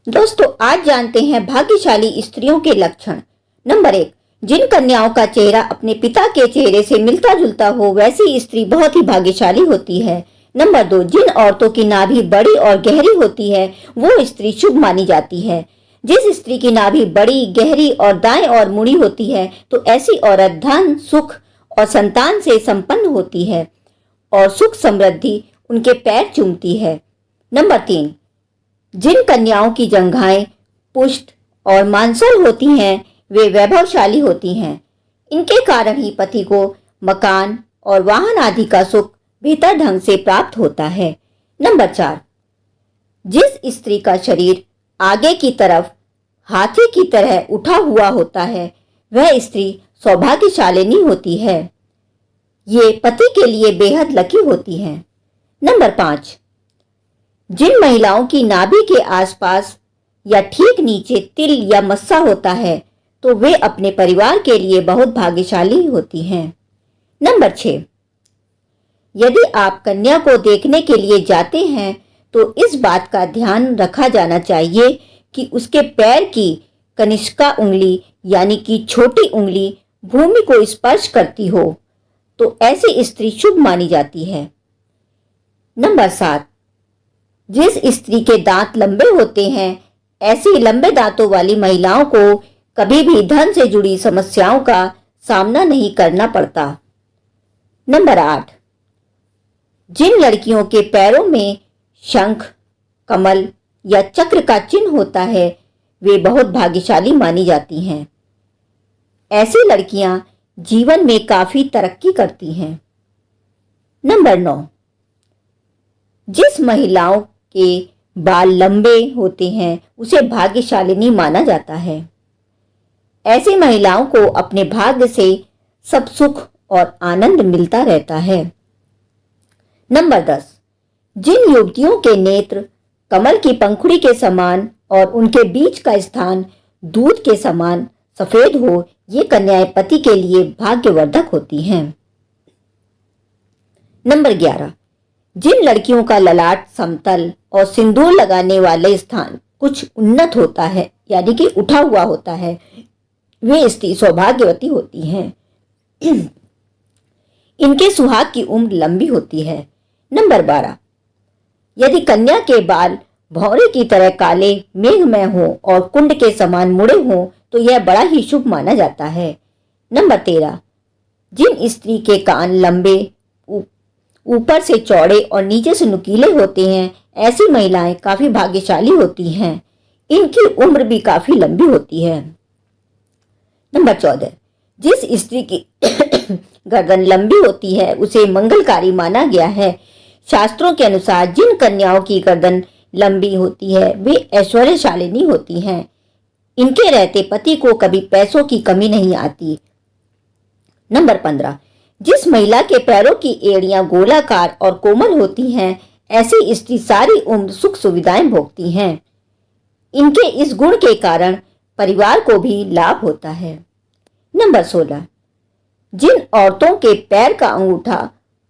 दोस्तों, आज जानते हैं भाग्यशाली स्त्रियों के लक्षण। नंबर 1, जिन कन्याओं का चेहरा अपने पिता के चेहरे से मिलता जुलता हो वैसी स्त्री बहुत ही भाग्यशाली होती है। नंबर 2, जिन औरतों की नाभि बड़ी और गहरी होती है वो स्त्री शुभ मानी जाती है। जिस स्त्री की नाभि बड़ी, गहरी और दाएं और मुड़ी होती है तो ऐसी औरत धन, सुख और संतान से संपन्न होती है और सुख समृद्धि उनके पैर चूमती है। नंबर 3, जिन कन्याओं की जंघाएं पुष्ट और मांसल होती हैं वे वैभवशाली होती हैं। इनके कारण ही पति को मकान और वाहन आदि का सुख बेहतर ढंग से प्राप्त होता है। नंबर 4, जिस स्त्री का शरीर आगे की तरफ हाथी की तरह उठा हुआ होता है वह स्त्री सौभाग्यशालिनी होती है। ये पति के लिए बेहद लकी होती है। नंबर 5, जिन महिलाओं की नाभि के आसपास या ठीक नीचे तिल या मस्सा होता है तो वे अपने परिवार के लिए बहुत भाग्यशाली होती हैं। नंबर 6, यदि आप कन्या को देखने के लिए जाते हैं तो इस बात का ध्यान रखा जाना चाहिए कि उसके पैर की कनिष्का उंगली यानी कि छोटी उंगली भूमि को स्पर्श करती हो तो ऐसी स्त्री शुभ मानी जाती है। नंबर 7, जिस स्त्री के दांत लंबे होते हैं ऐसी लंबे दांतों वाली महिलाओं को कभी भी धन से जुड़ी समस्याओं का सामना नहीं करना पड़ता। नंबर 8, जिन लड़कियों के पैरों में शंख, कमल या चक्र का चिन्ह होता है वे बहुत भाग्यशाली मानी जाती हैं। ऐसी लड़कियां जीवन में काफी तरक्की करती हैं। नंबर 9, जिस महिलाओं के बाल लंबे होते हैं उसे भाग्यशालिनी माना जाता है। ऐसी महिलाओं को अपने भाग्य से सब सुख और आनंद मिलता रहता है। नंबर 10, जिन युवतियों के नेत्र कमल की पंखुड़ी के समान और उनके बीच का स्थान दूध के समान सफेद हो ये कन्याएं पति के लिए भाग्यवर्धक होती हैं। नंबर 11, जिन लड़कियों का ललाट समतल और सिंदूर लगाने वाले स्थान कुछ उन्नत होता है यानी कि उठा हुआ होता है वे स्त्री सौभाग्यवती होती हैं। इनके सुहाग की उम्र लंबी होती है। नंबर 12, यदि कन्या के बाल भौरे की तरह काले मेघमय हो और कुंड के समान मुड़े हों तो यह बड़ा ही शुभ माना जाता है। नंबर 13, जिन स्त्री के कान लंबे, ऊपर से चौड़े और नीचे से नुकीले होते हैं ऐसी महिलाएं काफी भाग्यशाली होती हैं। इनकी उम्र भी काफी लंबी होती है। नंबर 14, जिस स्त्री की गर्दन लंबी होती है उसे मंगलकारी माना गया है। शास्त्रों के अनुसार जिन कन्याओं की गर्दन लंबी होती है वे ऐश्वर्यशालिनी होती हैं। इनके रहते पति को कभी पैसों की कमी नहीं आती। नंबर 15, जिस महिला के पैरों की एड़ियां गोलाकार और कोमल होती हैं ऐसी स्त्री सारी उम्र सुख सुविधाएं भोगती हैं। इनके इस गुण के कारण परिवार को भी लाभ होता है। नंबर 16, जिन औरतों के पैर का अंगूठा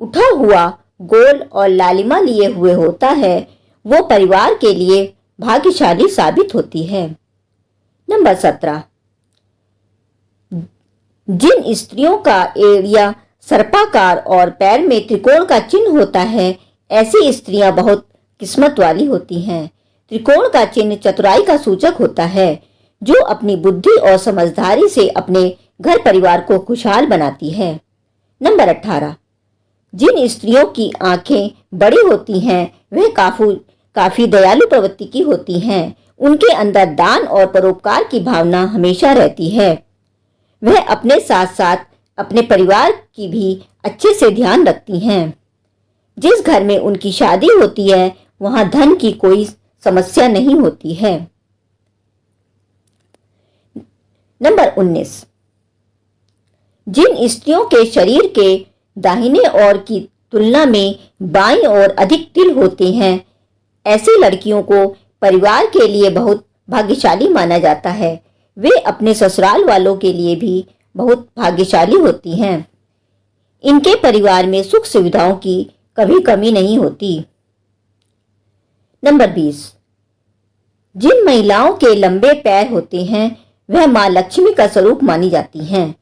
उठा हुआ गोल और लालिमा लिए हुए होता है वो परिवार के लिए भाग्यशाली साबित होती है। नंबर 17, जिन स्त्रियों का एड़िया सर्पाकार और पैर में त्रिकोण का चिन्ह होता है ऐसी स्त्रियां बहुत किस्मत वाली होती हैं। त्रिकोण का चिन्ह चतुराई का सूचक होता है जो अपनी बुद्धि और समझदारी से अपने घर परिवार को खुशहाल बनाती है। नंबर 18, जिन स्त्रियों की आंखें बड़ी होती हैं वह काफी दयालु प्रवृत्ति की होती हैं। उनके अंदर दान और परोपकार की भावना हमेशा रहती है। वह अपने साथ साथ अपने परिवार की भी अच्छे से ध्यान रखती हैं। जिस घर में उनकी शादी होती है वहां धन की कोई समस्या नहीं होती है। नंबर 19, जिन स्त्रियों के शरीर के दाहिने ओर की तुलना में बाईं ओर अधिक तिल होते हैं ऐसी लड़कियों को परिवार के लिए बहुत भाग्यशाली माना जाता है। वे अपने ससुराल वालों के लिए भी बहुत भाग्यशाली होती हैं। इनके परिवार में सुख सुविधाओं की कभी कमी नहीं होती। नंबर 20, जिन महिलाओं के लंबे पैर होते हैं वह मां लक्ष्मी का स्वरूप मानी जाती हैं।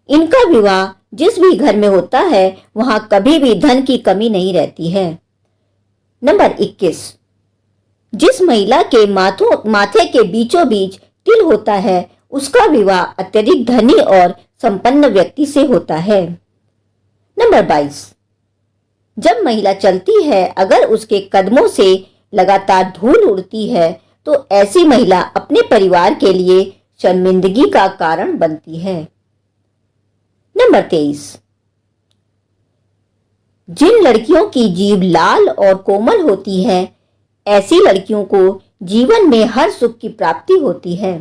इनका विवाह जिस भी घर में होता है वहां कभी भी धन की कमी नहीं रहती है। नंबर 21, जिस महिला के माथे के बीचों बीच तिल होता है उसका विवाह अत्यधिक धनी और संपन्न व्यक्ति से होता है। नंबर 22, जब महिला चलती है अगर उसके कदमों से लगातार धूल उड़ती है तो ऐसी महिला अपने परिवार के लिए शर्मिंदगी का कारण बनती है। नंबर 23, जिन लड़कियों की जीभ लाल और कोमल होती है ऐसी लड़कियों को जीवन में हर सुख की प्राप्ति होती है।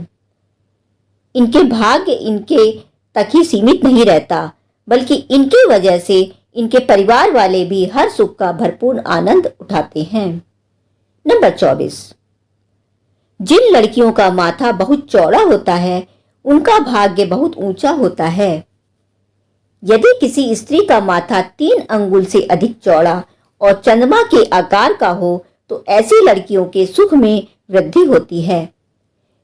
इनके भाग्य इनके तक ही सीमित नहीं रहता बल्कि इनकी वजह से इनके परिवार वाले भी हर सुख का भरपूर आनंद उठाते हैं। नंबर 24, जिन लड़कियों का माथा बहुत चौड़ा होता है उनका भाग्य बहुत ऊंचा होता है। यदि किसी स्त्री का माथा 3 अंगुल से अधिक चौड़ा और चंद्रमा के आकार का हो तो ऐसी लड़कियों के सुख में वृद्धि होती है।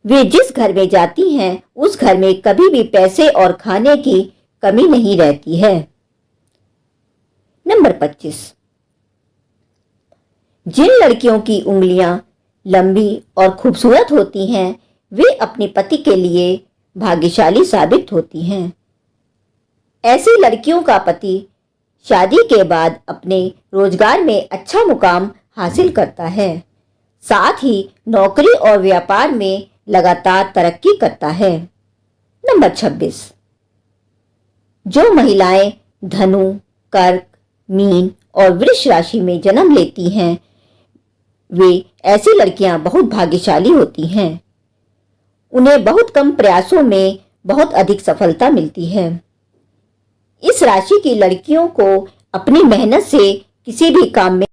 वे जिस घर में जाती हैं उस घर में कभी भी पैसे और खाने की कमी नहीं रहती है। नंबर 25, जिन लड़कियों की उंगलियां लंबी और खूबसूरत होती हैं वे अपने पति के लिए भाग्यशाली साबित होती हैं। ऐसी लड़कियों का पति शादी के बाद अपने रोजगार में अच्छा मुकाम हासिल करता है, साथ ही नौकरी और व्यापार में लगातार तरक्की करता है। नंबर 26, जो महिलाएं धनु, कर्क, मीन और वृष राशि में जन्म लेती हैं वे ऐसी लड़कियां बहुत भाग्यशाली होती हैं। उन्हें बहुत कम प्रयासों में बहुत अधिक सफलता मिलती है। इस राशि की लड़कियों को अपनी मेहनत से किसी भी काम में